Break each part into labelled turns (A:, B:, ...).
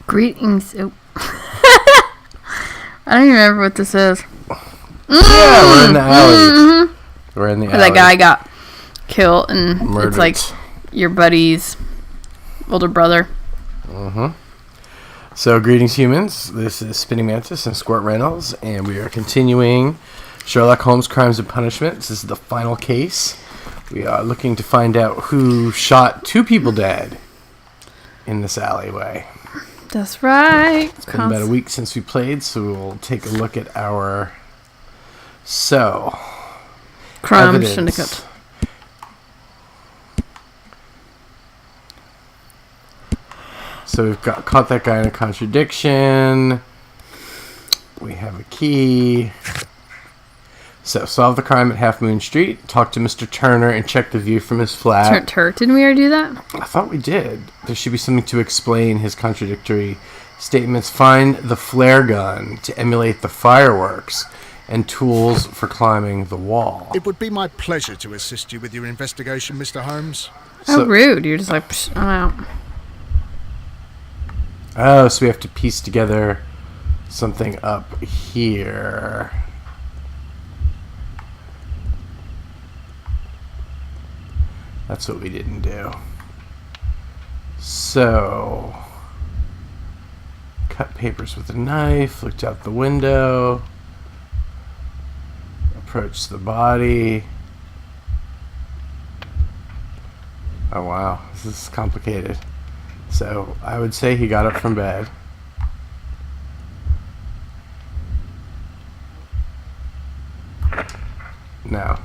A: Greetings. Oh. I don't even remember what this is.
B: Yeah, we're in the alley. Mm-hmm. We're in the alley.
A: That guy got killed, and
B: Murdered.
A: It's like your buddy's older brother.
B: Mm-hmm. So, greetings, humans. This is Spinningmantis and Squirt Reynolds, and we are continuing Sherlock Holmes Crimes and Punishments. This is the final case. We are looking to find out who shot 2 people dead in this alleyway.
A: That's right.
B: It's been about a week since we played, so we'll take a look at our...
A: Crime syndicate.
B: So we've caught that guy in a contradiction. We have a key. So, solve the crime at Half Moon Street. Talk to Mr. Turner and check the view from his flat.
A: Didn't we already do that?
B: I thought we did. There should be something to explain his contradictory statements. Find the flare gun to emulate the fireworks and tools for climbing the wall.
C: It would be my pleasure to assist you with your investigation, Mr. Holmes.
A: How rude. You're just like, psh, I'm out.
B: Oh, so we have to piece together something up here. That's what we didn't do. So, cut papers with a knife, looked out the window, approached the body. Oh wow, this is complicated. So, I would say he got up from bed. No.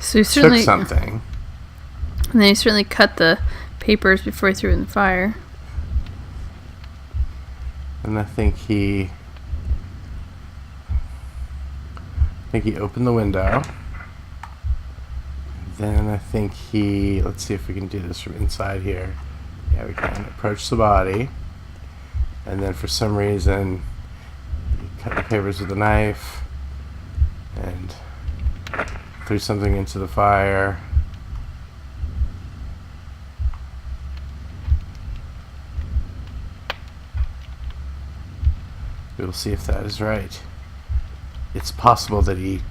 A: So he certainly
B: took something.
A: And then he certainly cut the papers before he threw it in the fire.
B: And I think he opened the window. Then I think let's see if we can do this from inside here. Yeah, we can approach the body. And then for some reason, he cut the papers with a knife and threw something into the fire. We will see if that is right. It's possible that he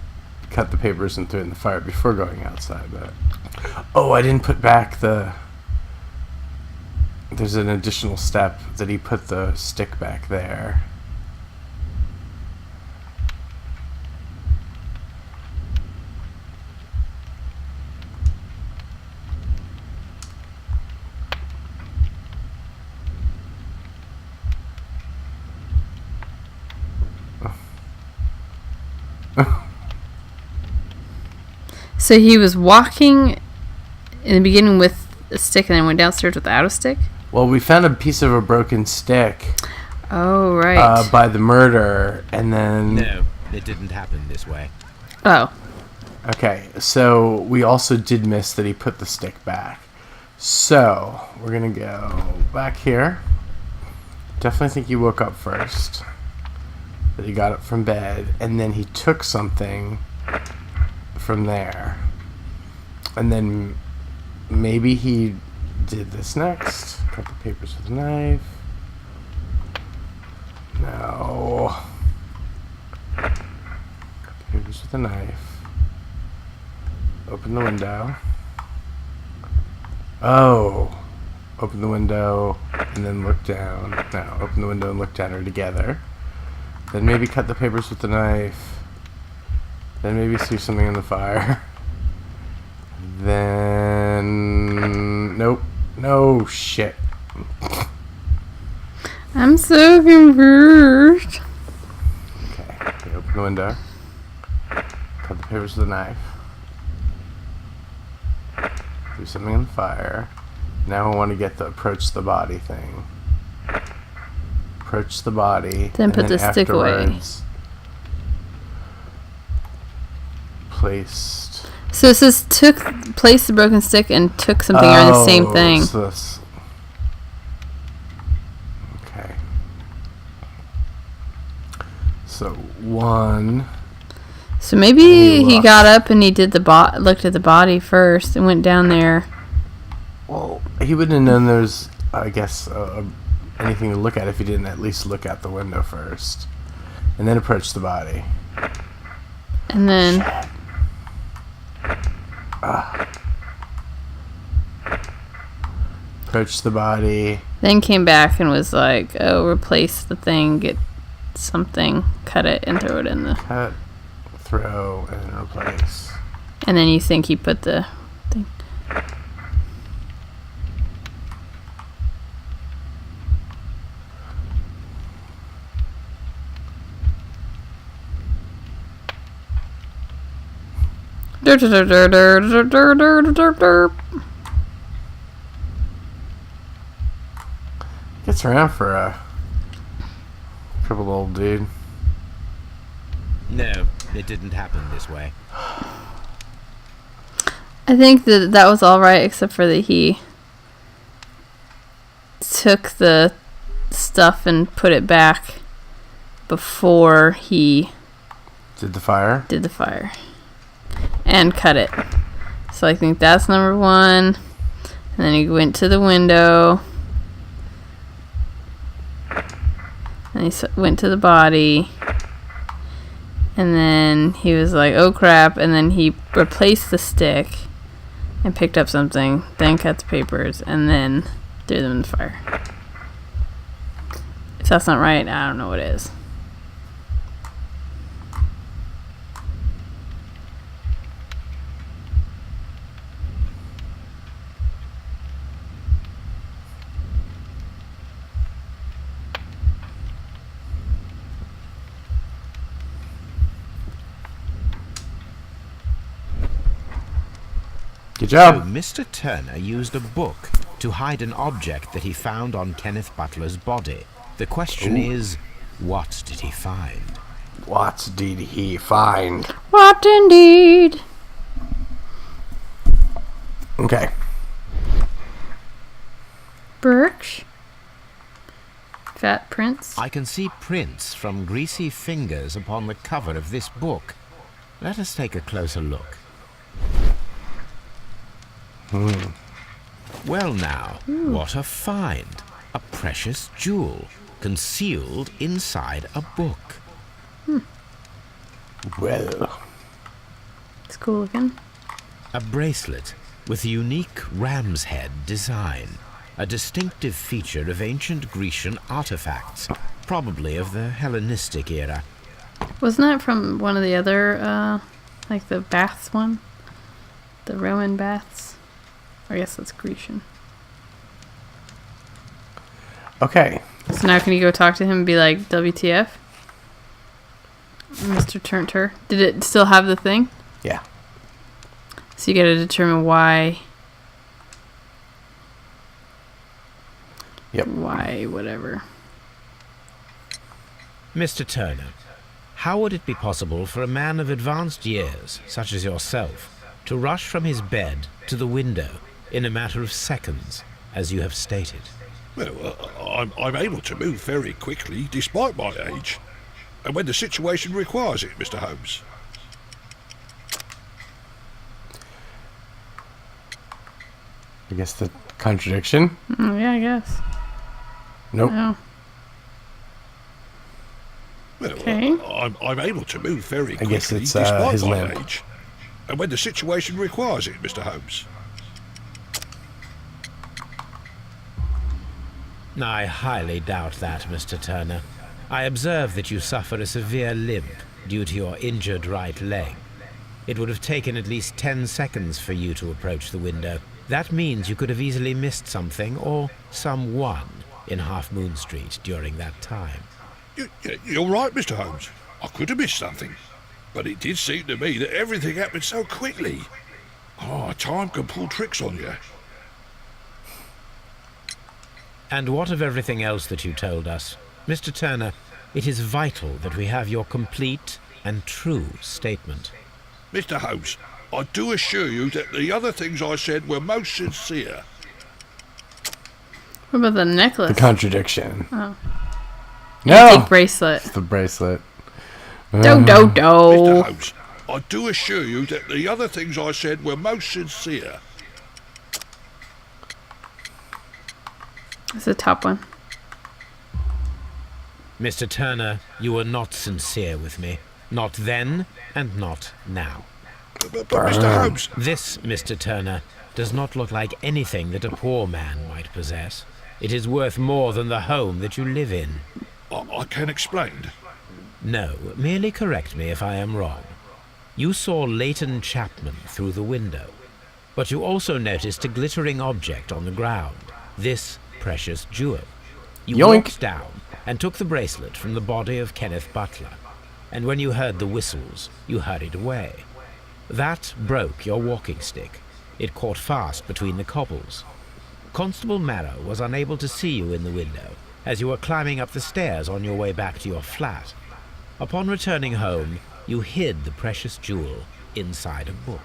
B: cut the papers and threw it in the fire before going outside, but... Oh, I didn't put back there's an additional step that he put the stick back there.
A: So he was walking in the beginning with a stick and then went downstairs without a stick?
B: Well, we found a piece of a broken stick.
A: Oh, right.
B: By the murder, and then...
D: No, it didn't happen this way.
A: Oh.
B: Okay, so we also did miss that he put the stick back. So, we're going to go back here. Definitely think he woke up first. That he got up from bed, and then he took something from there. And then maybe he did this next. Cut the papers with a knife. No. Cut the papers with a knife. Open the window. Oh. Open the window and then look down. No, open the window and look down, or together. Then maybe cut the papers with the knife. Then maybe threw something in the fire. Then... Nope. No shit.
A: I'm so confused.
B: Okay, open the window. Cut the papers with a knife. Threw something in the fire. Now I want to get the approach the body thing. Approach the body.
A: Then put the stick away.
B: Placed.
A: So it says placed the broken stick and took something are the same thing.
B: Okay. So one.
A: So maybe he got up and he did looked at the body first and went down there.
B: Well, he wouldn't have known there's, I guess, anything to look at if he didn't at least look out the window first. And then approach the body.
A: And then...
B: Approach the body.
A: Then came back and was like, oh, replace the thing, get something, cut it, and throw it in the...
B: Cut, throw, and replace.
A: And then you think he put the thing...
B: Gets around for a crippled old dude.
D: No, it didn't happen this way.
A: I think that was all right, except for that he took the stuff and put it back before he
B: Did the fire?
A: did the fire and cut it. So I think that's number one. And then he went to the window. And he went to the body. And then he was like, oh crap. And then he replaced the stick and picked up something. Then cut the papers. And then threw them in the fire. If that's not right, I don't know what is.
B: Good
D: So
B: job.
D: Mr. Turner used a book to hide an object that he found on Kenneth Butler's body. The question is, what did he find?
B: What did he find?
A: What indeed?
B: Okay.
A: Birch? Fat prints?
D: I can see prints from greasy fingers upon the cover of this book. Let us take a closer look. Well now, what a find. A precious jewel, concealed inside a book.
B: Well.
A: It's cool looking.
D: A bracelet with a unique ram's head design. A distinctive feature of ancient Grecian artifacts, probably of the Hellenistic era.
A: Wasn't that from one of the other, like the baths one? The Roman baths? I guess that's Grecian.
B: Okay.
A: So now can you go talk to him and be like, WTF? Mr. Turner? Did it still have the thing?
B: Yeah.
A: So you gotta determine why.
B: Yep.
A: Why, whatever.
D: Mr. Turner, how would it be possible for a man of advanced years, such as yourself, to rush from his bed to the window in a matter of seconds, as you have stated?
E: Well, I'm able to move very quickly, despite my age, and when the situation requires it, Mr. Holmes.
B: I guess the contradiction.
A: Yeah, I guess.
B: Nope.
A: Oh.
E: Well,
A: Okay.
E: I'm able to move very
B: I
E: quickly,
B: guess it's,
E: despite
B: his
E: my
B: limp.
E: age, and when the situation requires it, Mr. Holmes.
D: I highly doubt that, Mr. Turner. I observe that you suffer a severe limp due to your injured right leg. It would have taken at least 10 seconds for you to approach the window. That means you could have easily missed something or someone in Half Moon Street during that time.
E: You're right, Mr. Holmes. I could have missed something, but it did seem to me that everything happened so quickly. Oh, time can pull tricks on you.
D: And what of everything else that you told us? Mr. Turner, it is vital that we have your complete and true statement.
E: Mr. Holmes, I do assure you that the other things I said were most sincere.
A: What about the necklace?
B: The contradiction.
A: Oh.
B: No!
A: Big bracelet.
B: It's the bracelet.
A: Do.
E: Mr. Holmes, I do assure you that the other things I said were most sincere.
A: It's the top one.
D: Mr. Turner, you were not sincere with me. Not then, and not now.
E: But Mr. Holmes,
D: This, Mr. Turner, does not look like anything that a poor man might possess. It is worth more than the home that you live in.
E: I can explain.
D: No, merely correct me if I am wrong. You saw Leighton Chapman through the window, but you also noticed a glittering object on the ground. This precious jewel. You
B: Yoink.
D: walked down and took the bracelet from the body of Kenneth Butler, and when you heard the whistles, you hurried away. That broke your walking stick. It caught fast between the cobbles. Constable Marrow was unable to see you in the window as you were climbing up the stairs on your way back to your flat. Upon returning home, you hid the precious jewel inside a book.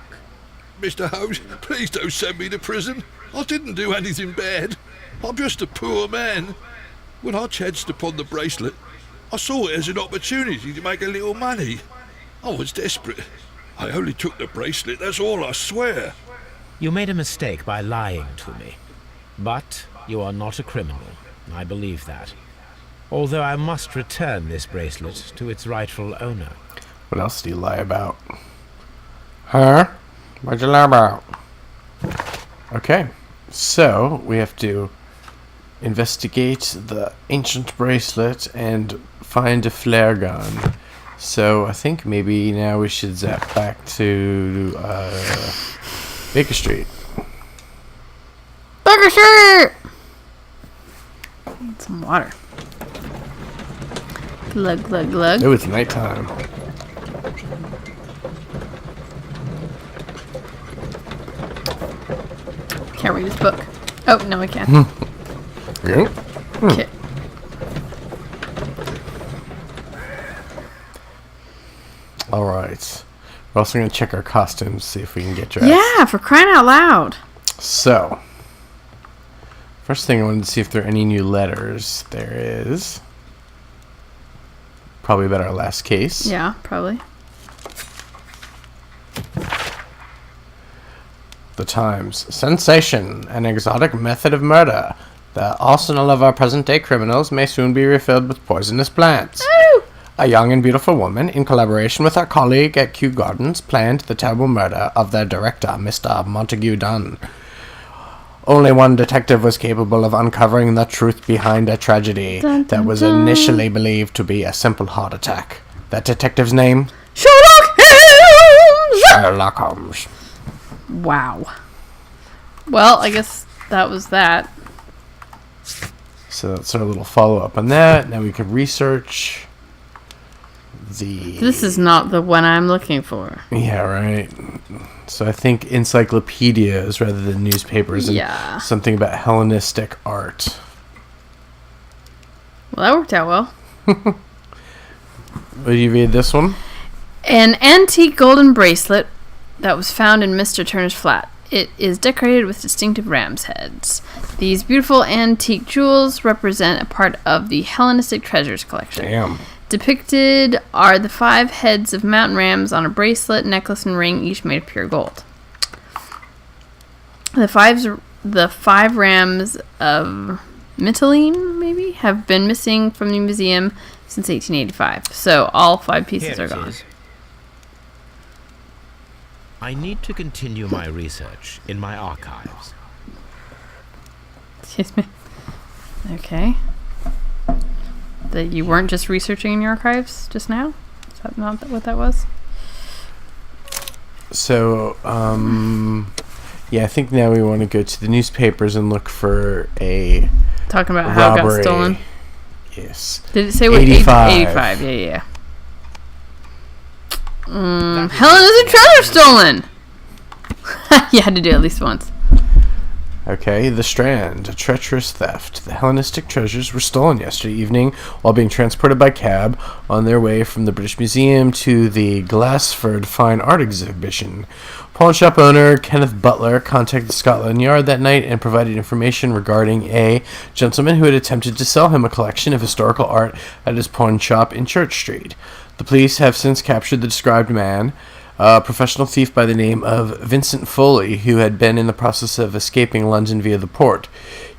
E: Mr. Holmes, please don't send me to prison. I didn't do anything bad. I'm just a poor man. When I chanced upon the bracelet, I saw it as an opportunity to make a little money. I was desperate. I only took the bracelet, that's all, I swear.
D: You made a mistake by lying to me. But you are not a criminal. I believe that. Although I must return this bracelet to its rightful owner.
B: What else do you lie about? Huh? What'd you lie about? Okay, so we have to investigate the ancient bracelet and find a flare gun. So I think maybe now we should zap back to Baker Street.
A: Baker Street! Need some water. Glug, glug, glug.
B: Oh, it's nighttime.
A: Can't read this book. Oh, no, I can.
B: Yeah.
A: Okay.
B: All right. We're also going to check our costumes, see if we can get dressed.
A: Yeah, for crying out loud.
B: So, first thing I wanted to see if there are any new letters. There is. Probably about our last case.
A: Yeah, probably.
B: The Times. Sensation. An exotic method of murder. The arsenal of our present-day criminals may soon be refilled with poisonous plants.
A: Woo!
B: A young and beautiful woman, in collaboration with our colleague at Kew Gardens, planned the terrible murder of their director, Mr. Montague Dunn. Only one detective was capable of uncovering the truth behind a tragedy
A: Dun,
B: that
A: dun,
B: was
A: dun.
B: initially believed to be a simple heart attack. That detective's name?
A: Sherlock Holmes!
B: Sherlock Holmes.
A: Wow. Well, I guess that was that.
B: So that's our little follow-up on that. Now we can research the...
A: This is not the one I'm looking for.
B: Yeah, right. So I think encyclopedias rather than newspapers and
A: Yeah.
B: something about Hellenistic art.
A: Well, that worked out well.
B: Will you read this one?
A: An antique golden bracelet that was found in Mr. Turner's flat. It is decorated with distinctive ram's heads. These beautiful antique jewels represent a part of the Hellenistic treasures collection.
B: Damn.
A: Depicted are the 5 heads of mountain rams on a bracelet, necklace, and ring, each made of pure gold. The 5 rams of Mytilene, maybe, have been missing from the museum since 1885. So all 5 pieces
D: Here
A: are
D: it
A: gone.
D: is. I need to continue my research in my archives.
A: Excuse me. Okay. That you weren't just researching in your archives just now? Is that not what that was?
B: So, yeah, I think now we want to go to the newspapers and look for a
A: Talking about how it got
B: robbery.
A: stolen.
B: Yes.
A: Did it say what?
B: 85.
A: 85. Yeah.
D: That is
A: Helen is a treasure stolen! You had to do it at least once.
B: Okay, The Strand, a treacherous theft. The Hellenistic treasures were stolen yesterday evening while being transported by cab on their way from the British Museum to the Glassford Fine Art Exhibition. Pawn shop owner Kenneth Butler contacted Scotland Yard that night and provided information regarding a gentleman who had attempted to sell him a collection of historical art at his pawn shop in Church Street. The police have since captured the described man. a professional thief by the name of Vincent Foley, who had been in the process of escaping London via the port.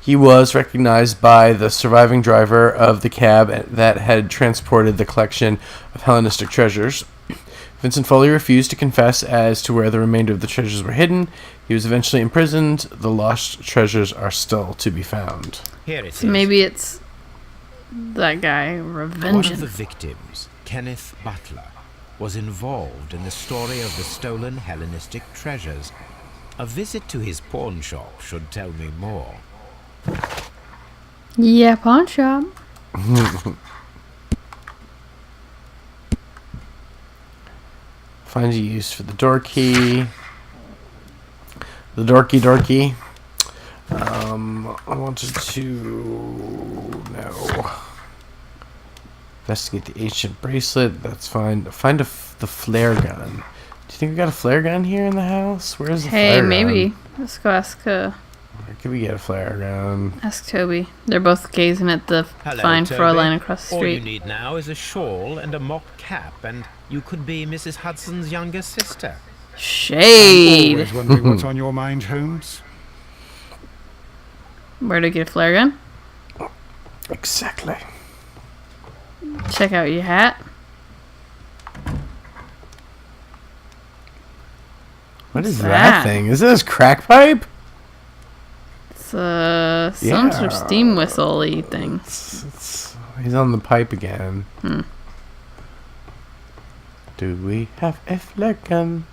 B: He was recognized by the surviving driver of the cab that had transported the collection of Hellenistic treasures. Vincent Foley refused to confess as to where the remainder of the treasures were hidden. He was eventually imprisoned. The lost treasures are still to be found.
D: Here it is.
A: So maybe it's that guy
D: One of
A: revenging.
D: the victims, Kenneth Butler, was involved in the story of the stolen Hellenistic treasures. A visit to his pawn shop should tell me more.
A: Yeah, pawn shop.
B: Find a use for the door key. The dorky. I wanted to investigate the ancient bracelet. That's fine. Find the flare gun. Do you think we got a flare gun here in the house? Where's the flare
A: Hey,
B: gun?
A: maybe. Let's go ask
B: Where could we get a flare gun?
A: Toby. They're both gazing at the
D: Hello,
A: fine
D: Toby.
A: Fräulein across the
D: All you
A: street.
D: need now is a shawl and a mock cap, and you could be Mrs. Hudson's younger sister.
A: Shade.
C: Always wondering what's on your mind, Holmes.
A: Where to get a flare gun?
B: Exactly.
A: Check out your hat.
B: What is
A: What's
B: that
A: that?
B: thing? Is this crack pipe?
A: It's some sort of steam whistle-y thing.
B: He's on the pipe again.
A: Hmm.
B: Do we have a flare gun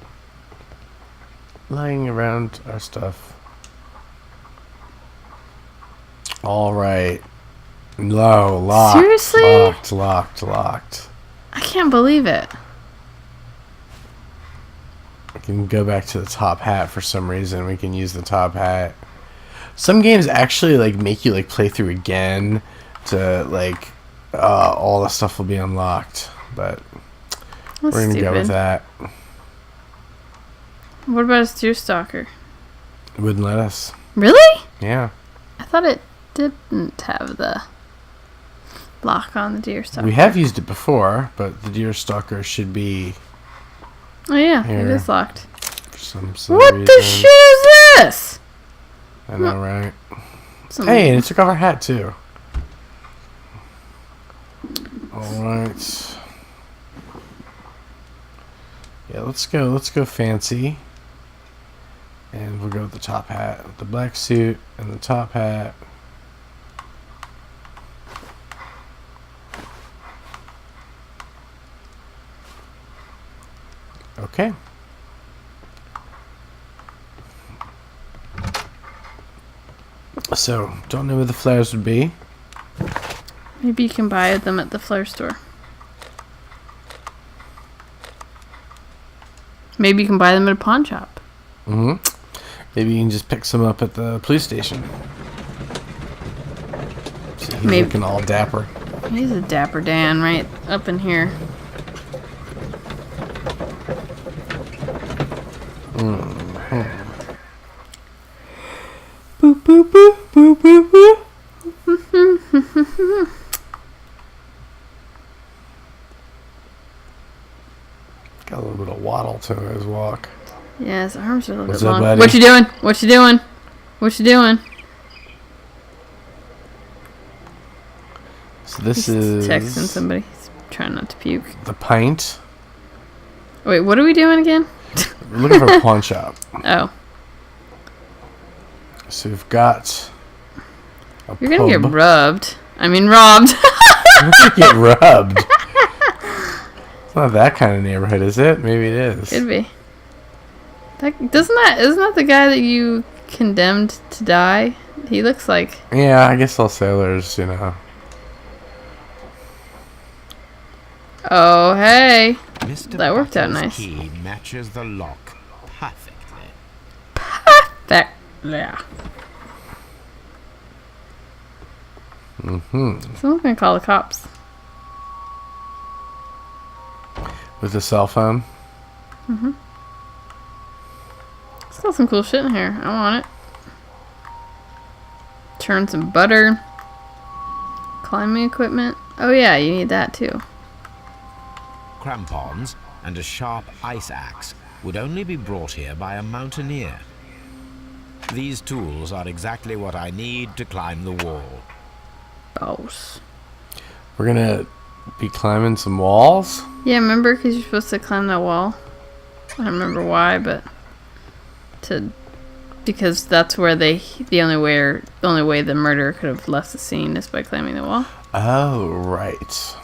B: lying around our stuff? All right. No, locked.
A: Seriously?
B: Locked.
A: I can't believe it.
B: We can go back to the top hat for some reason. We can use the top hat. Some games actually like make you like play through again to like all the stuff will be unlocked, but
A: That's
B: we're gonna
A: stupid.
B: go with that.
A: What about a deer stalker?
B: It wouldn't let us.
A: Really?
B: Yeah.
A: I thought it didn't have the lock on the deer stalker.
B: We have used it before, but the deer stalker should be
A: Oh yeah,
B: Here.
A: it is locked.
B: for some
A: What
B: reason.
A: the shit is this?
B: I know, right?
A: Some-
B: Hey, and it took off our hat too. Alright. Yeah, let's go fancy. And we'll go with the top hat. The black suit and the top hat. Okay. So, don't know where the flares would be.
A: Maybe you can buy them at the flare store. Maybe you can buy them at a pawn shop.
B: Mm-hmm. Maybe you can just pick some up at the police station. See, he's
A: Maybe.
B: looking all dapper.
A: He's a dapper Dan right up in here.
B: Boop, boop, boop, boop, boop, boop. Got a little bit of waddle to his walk.
A: Yeah, his arms are a little
B: What's
A: bit
B: up,
A: long.
B: buddy?
A: What you doing? What you doing? What you doing?
B: So this
A: He's
B: is
A: texting somebody. He's trying not to puke.
B: the pint.
A: Wait, what are we doing again?
B: We're looking for a pawn shop.
A: Oh,
B: So we've got a
A: you're gonna
B: pub.
A: get rubbed. I mean, robbed.
B: We're gonna get rubbed. It's not that kind of neighborhood, is it? Maybe it is.
A: Could be. Isn't that the guy that you condemned to die? He looks like.
B: Yeah, I guess all sailors, you know.
A: Oh, hey.
D: Mr.
A: That worked out
D: Butler's
A: nice.
D: key matches the lock perfectly.
A: That. Yeah.
B: Mm-hmm.
A: Someone's gonna call the cops.
B: With a cell phone.
A: It's got some cool shit in here. I want it. Churn some butter. Climbing equipment. Oh yeah, you need that too.
D: Crampons and a sharp ice axe would only be brought here by a mountaineer. These tools are exactly what I need to climb the wall.
A: Boss.
B: We're gonna be climbing some walls.
A: Yeah, remember? Because you're supposed to climb that wall. I don't remember why, but because that's where the only way the murderer could have left the scene is by climbing the wall.
B: Oh, right.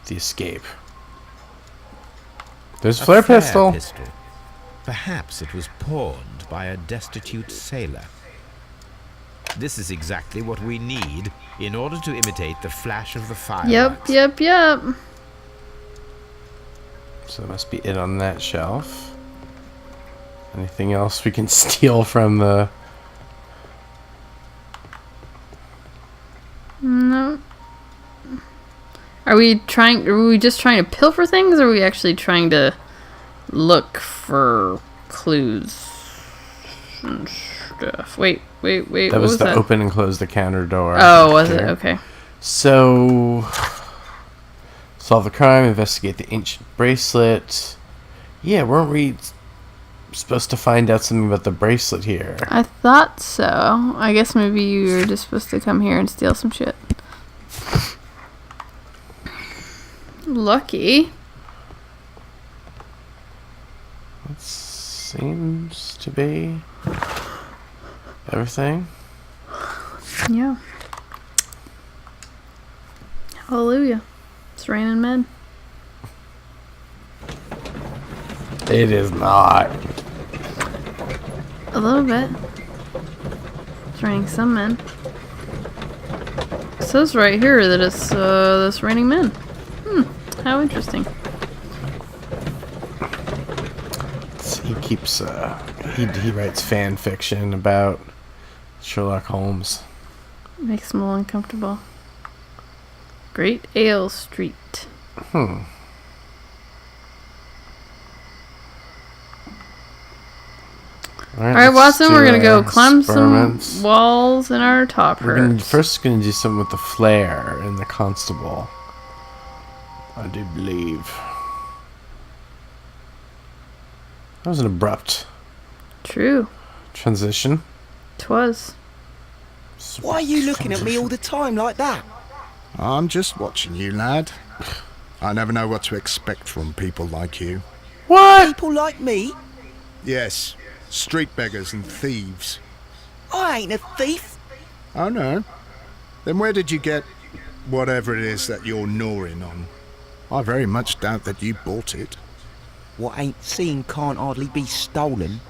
B: The escape. There's a flare pistol.
D: Perhaps it was pawned by a destitute sailor. This is exactly what we need in order to imitate the flash of the fireworks.
A: Yep.
B: So that must be it on that shelf. Anything else we can steal from the...
A: No. Are we just trying to pilfer things, or are we actually trying to look for clues and stuff? Wait.
B: That was the open and close the counter door.
A: Oh, was it? Okay.
B: So, solve the crime, investigate the ancient bracelet. Yeah, weren't we supposed to find out something about the bracelet here?
A: I thought so. I guess maybe you were just supposed to come here and steal some shit. Lucky.
B: That seems to be everything.
A: Yeah. Hallelujah. It's raining men.
B: It is not.
A: A little bit. It's raining some men. It says right here that it's raining men. How interesting.
B: He keeps he writes fan fiction about Sherlock Holmes.
A: Makes him a little uncomfortable. Great Ale Street. Alright, Watson, we're gonna go climb some walls in our top hurts.
B: First gonna do something with the flare and the constable. I do believe. That was an abrupt
A: True.
B: transition.
A: 'Twas.
F: Why are you looking at me all the time like that?
C: I'm just watching you, lad. I never know what to expect from people like you.
B: What?
F: People like me?
C: Yes, street beggars and thieves.
F: I ain't a thief.
C: Oh no. Then where did you get whatever it is that you're gnawing on? I very much doubt that you bought it.
F: What ain't seen can't hardly be stolen.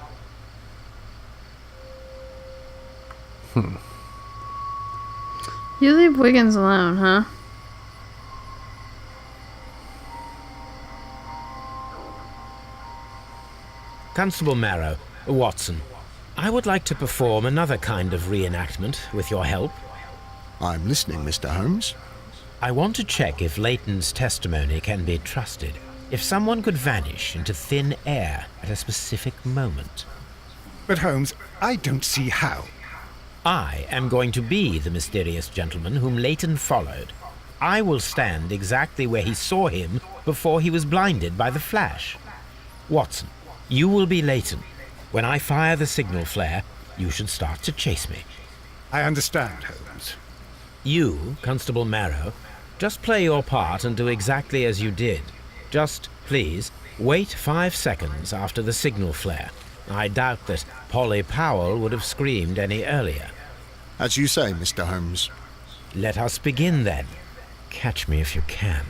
A: You leave Wiggins alone, huh?
D: Constable Marrow, Watson, I would like to perform another kind of reenactment with your help.
C: I'm listening, Mr. Holmes.
D: I want to check if Leighton's testimony can be trusted. If someone could vanish into thin air at a specific moment.
C: But Holmes, I don't see how.
D: I am going to be the mysterious gentleman whom Leighton followed. I will stand exactly where he saw him before he was blinded by the flash. Watson, you will be Leighton. When I fire the signal flare, you should start to chase me.
C: I understand, Holmes.
D: You, Constable Marrow, just play your part and do exactly as you did. Just, please, wait 5 seconds after the signal flare. I doubt that Polly Powell would have screamed any earlier.
C: As you say, Mr. Holmes.
D: Let us begin then. Catch me if you can.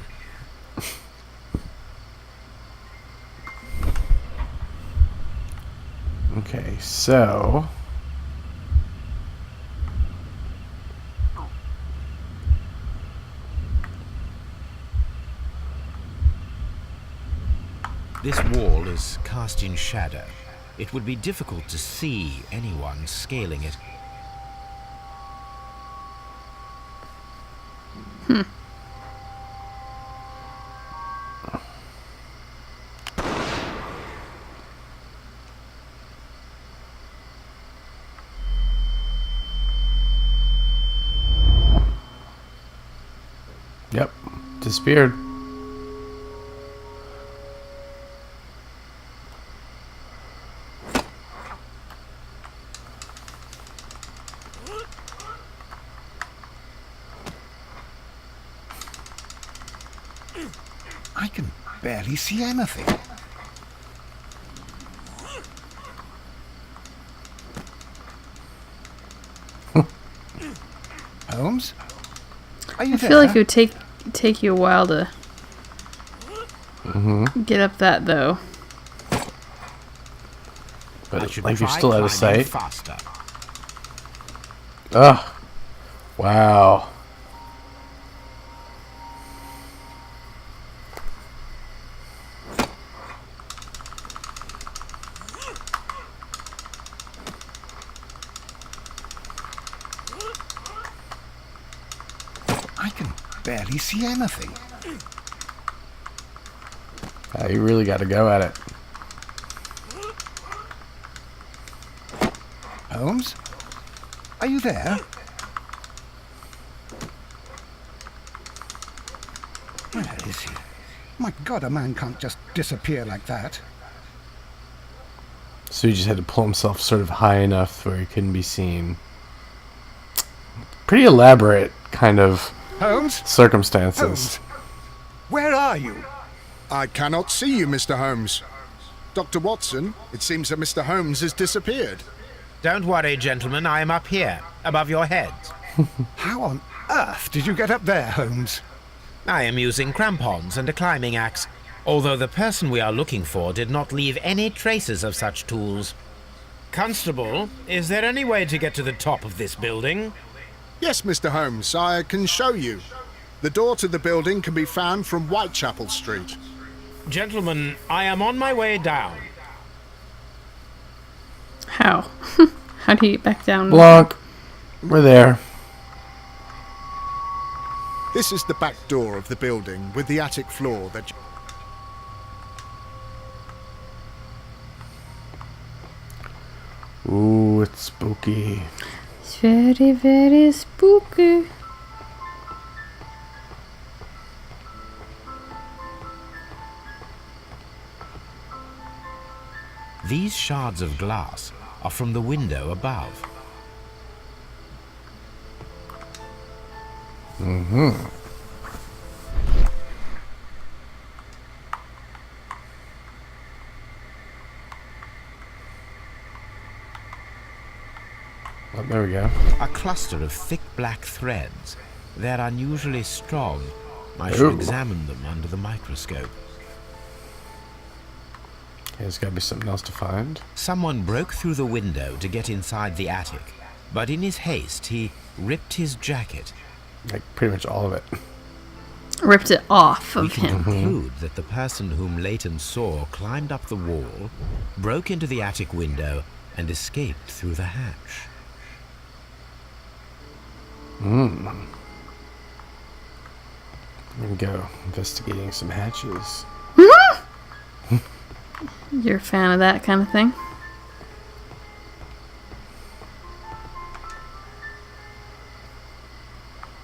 B: Okay, so...
D: This wall is cast in shadow. It would be difficult to see anyone scaling it.
B: Yep, disappeared.
C: can barely see anything. Holmes? Are you
A: I
C: there?
A: feel like it would take you a while to get up that though.
B: But
D: should
B: like you're
D: try
B: still out of
D: climbing
B: sight.
D: faster.
B: Ugh. Wow.
C: I can barely see anything.
B: You really got to go at it.
C: Holmes? Are you there? Where is he? My God, a man can't just disappear like that.
B: So he just had to pull himself sort of high enough where he couldn't be seen. Pretty elaborate kind of
C: Holmes?
B: circumstances.
C: Holmes? Where are you? I cannot see you, Mr. Holmes. Dr. Watson, it seems that Mr. Holmes has disappeared.
D: Don't worry, gentlemen, I am up here, above your heads.
C: How on earth did you get up there, Holmes?
D: I am using crampons and a climbing axe, although the person we are looking for did not leave any traces of such tools. Constable, is there any way to get to the top of this building?
C: Yes, Mr. Holmes, I can show you. The door to the building can be found from Whitechapel Street.
D: Gentlemen, I am on my way down.
A: How? How do you get back down?
B: Blanc. We're there.
C: This is the back door of the building with the attic floor that...
B: Ooh, it's spooky.
A: It's very, very spooky.
D: These shards of glass are from the window above.
B: Oh, there we go.
D: A cluster of thick black threads. They're unusually strong. I should
B: Ooh.
D: examine them under the microscope.
B: There's got to be something else to find.
D: Someone broke through the window to get inside the attic, but in his haste he ripped his jacket.
B: Like, pretty much all of it.
A: Ripped it off
D: We
A: of
D: can
A: him.
D: conclude that the person whom Leighton saw climbed up the wall, broke into the attic window, and escaped through the hatch.
B: We're gonna go investigating some hatches.
A: You're a fan of that kind of thing?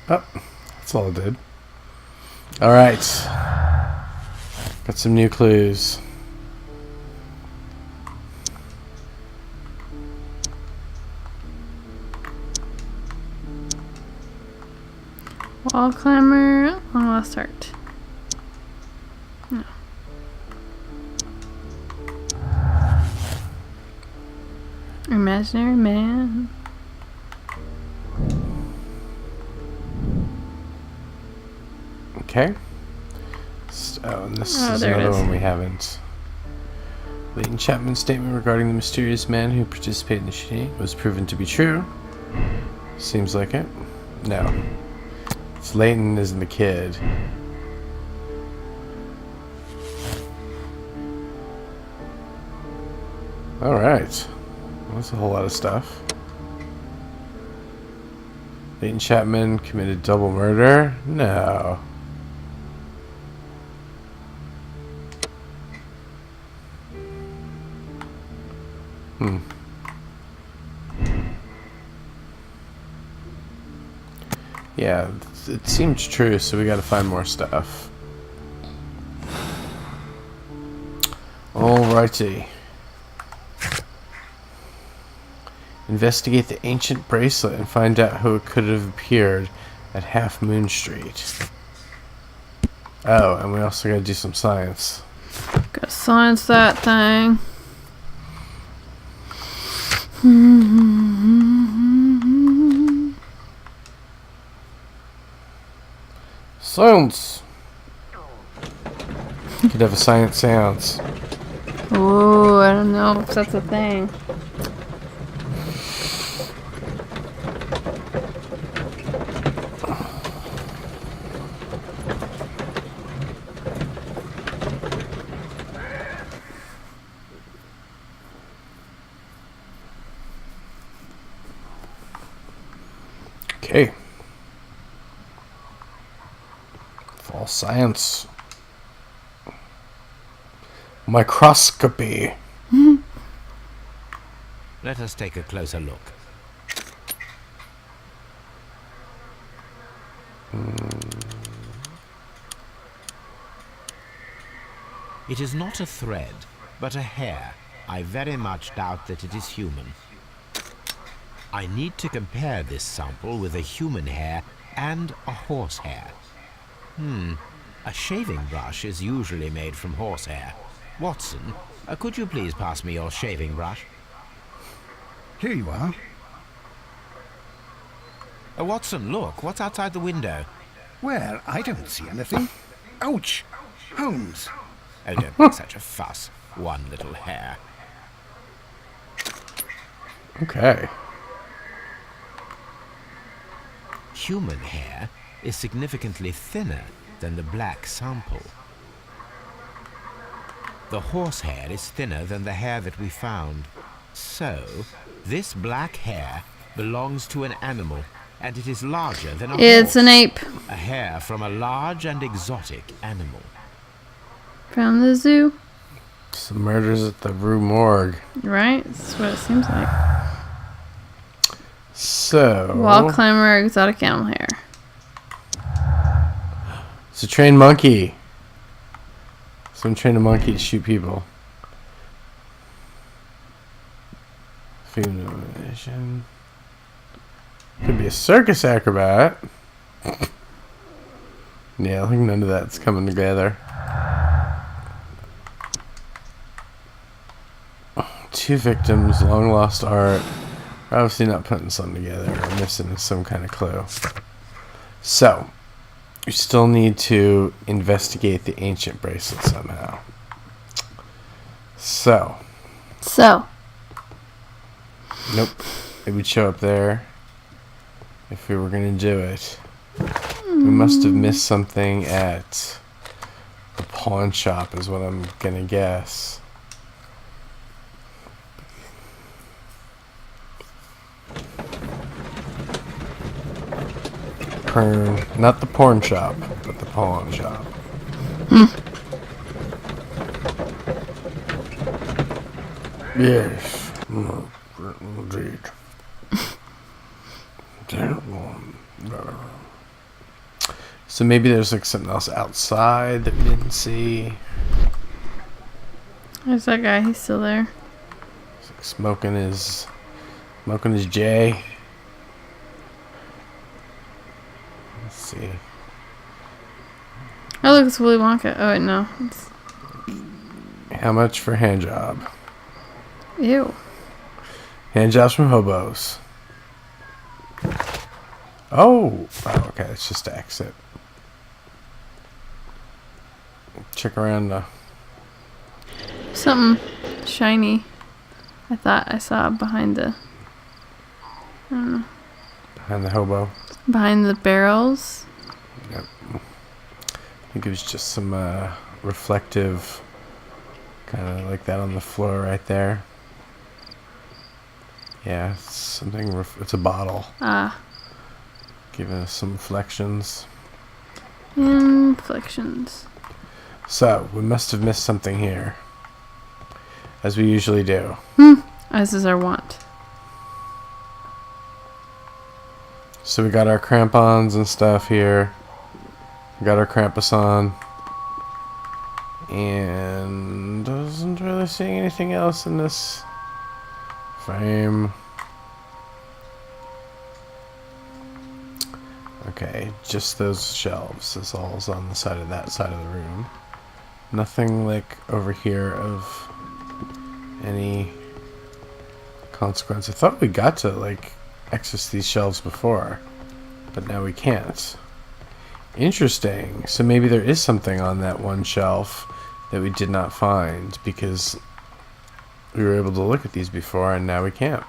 B: Oh, that's all it did. Alright. Got some new clues.
A: Wall climber, long lost art. No. Imaginary man.
B: Okay. And this is
A: there it
B: another
A: is.
B: one we haven't. Leighton Chapman's statement regarding the mysterious man who participated in the shooting was proven to be true. Seems like it. No. It's Leighton isn't the kid. Alright. That's a whole lot of stuff. Leighton Chapman committed double murder? No. Yeah, it seems true, so we gotta find more stuff. Alrighty. Investigate the ancient bracelet and find out who it could have appeared at Half Moon Street. Oh, and we also gotta do some science.
A: Gotta science that thing.
B: Science! Could have a science seance.
A: Oh, I don't know if that's a thing.
B: Okay. Fall science. Microscopy.
D: Let us take a closer look. It is not a thread, but a hair. I very much doubt that it is human. I need to compare this sample with a human hair and a horse hair. A shaving brush is usually made from horsehair. Watson, could you please pass me your shaving brush?
G: Here you are.
D: Watson, look, what's outside the window?
G: Well, I don't see anything. Ouch! Holmes!
D: Oh, don't make such a fuss. One little hair.
B: Okay.
D: Human hair is significantly thinner than the black sample. The horse hair is thinner than the hair that we found. So, this black hair belongs to an animal, and it is larger than a horse.
A: It's an ape.
D: A hair from a large and exotic animal.
A: From the zoo.
B: Some murders at the Rue Morgue.
A: Right? That's what it seems like.
B: So...
A: Wall climber, exotic animal hair.
B: It's a trained monkey. Someone trained a monkey to shoot people. Female vision. Could be a circus acrobat. Yeah, I think none of that's coming together. Two victims, long lost art. We're obviously not putting something together or missing some kind of clue. So, we still need to investigate the ancient bracelet somehow. So. Nope. It would show up there if we were going to do it. We must have missed something at the pawn shop is what I'm going to guess. Not the porn shop, but the pawn shop. Yes. Indeed. So maybe there's like something else outside that we didn't see.
A: There's that guy. He's still there.
B: He's like smoking his J. Let's see.
A: Oh, look, it's Willy Wonka. Oh, wait, no. It's...
B: How much for hand job?
A: Ew.
B: Hand jobs from hobos. Oh, okay. It's just to exit. Check around the...
A: Something shiny. I thought I saw behind the... I don't know.
B: Behind the hobo.
A: Behind the barrels.
B: Yep. I think it was just some reflective, kind of like that on the floor right there. Yeah, it's something. It's a bottle.
A: Ah.
B: Giving us some reflections.
A: Inflections.
B: So we must have missed something here, as we usually do.
A: As is our wont.
B: So we got our crampons and stuff here. We got our Krampus on. And doesn't really see anything else in this frame. Okay, just those shelves. This all's on the side of that side of the room. Nothing like over here of any consequence. I thought we got to like access these shelves before, but now we can't. Interesting. So maybe there is something on that one shelf that we did not find because we were able to look at these before and now we can't.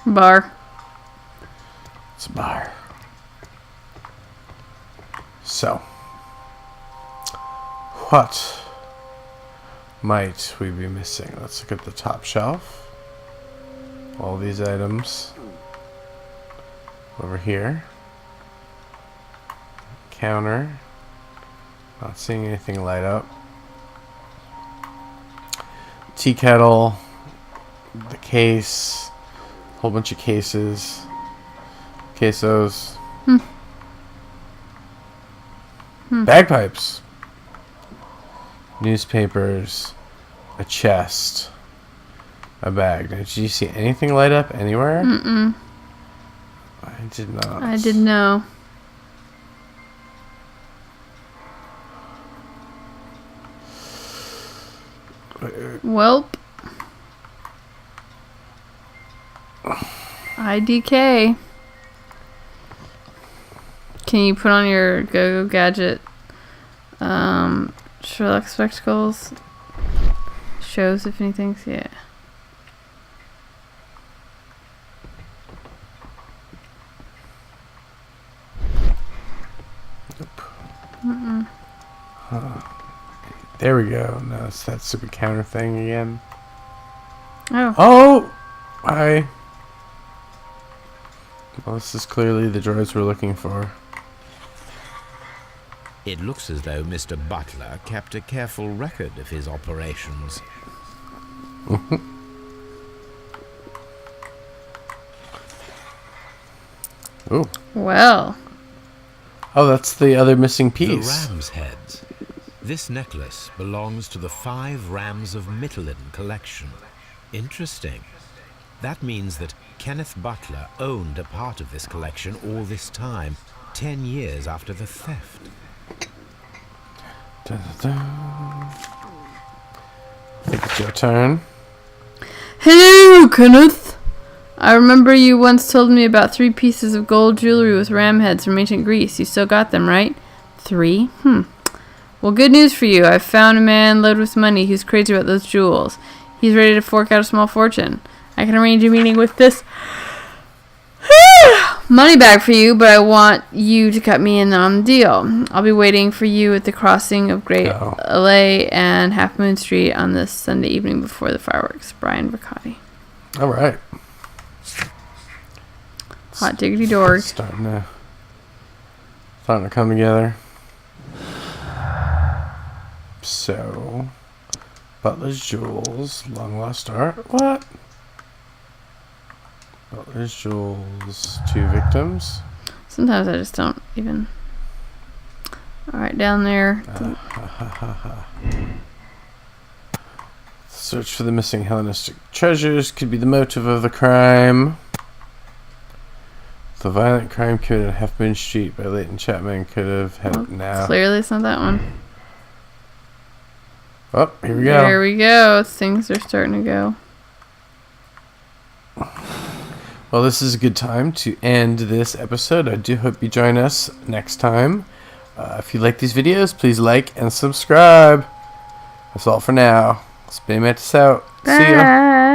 A: Bar.
B: It's a bar. So, what might we be missing? Let's look at the top shelf. All these items over here. Counter. Not seeing anything light up. Tea kettle. The case. Whole bunch of cases. Quesos. Bagpipes. Newspapers. A chest. A bag. Did you see anything light up anywhere?
A: Mm-mm.
B: I did not.
A: I didn't know. Welp. IDK. Can you put on your go-go gadget Sherlock spectacles? Shows if anything's, yeah.
B: Nope. There we go. No, it's that stupid counter thing again. Oh! Hi. Well, this is clearly the droids we're looking for.
D: It looks as though Mr. Butler kept a careful record of his operations.
B: Ooh.
A: Well.
B: Oh, that's the other missing piece.
D: The ram's heads. This necklace belongs to the 5 Rams of Mittelin collection. Interesting. That means that Kenneth Butler owned a part of this collection all this time, 10 years after the theft.
B: Dun, dun, dun. I think it's your turn.
A: Hello, Kenneth. I remember you once told me about 3 pieces of gold jewelry with ram heads from ancient Greece. You still got them, right? 3? Well, good news for you. I've found a man loaded with money who's crazy about those jewels. He's ready to fork out a small fortune. I can arrange a meeting with this money bag for you, but I want you to cut me in on the deal. I'll be waiting for you at the crossing of Great LA and Half Moon Street on this Sunday evening before the fireworks. Brian Riccati.
B: All right.
A: Hot diggity dork.
B: Starting to come together. So, Butler's Jewels, long lost art. What? Butler's Jewels, 2 victims.
A: Sometimes I just don't even. Alright, down there.
B: Search for the missing Hellenistic treasures could be the motive of the crime. The violent crime committed on Half Moon Street by Leighton Chapman could have had now.
A: Clearly it's not that one.
B: Oh, here we go.
A: There we go. Things are starting to go.
B: Well, this is a good time to end this episode. I do hope you join us next time. If you like these videos, please like and subscribe. That's all for now. Spinningmantis out. See ya.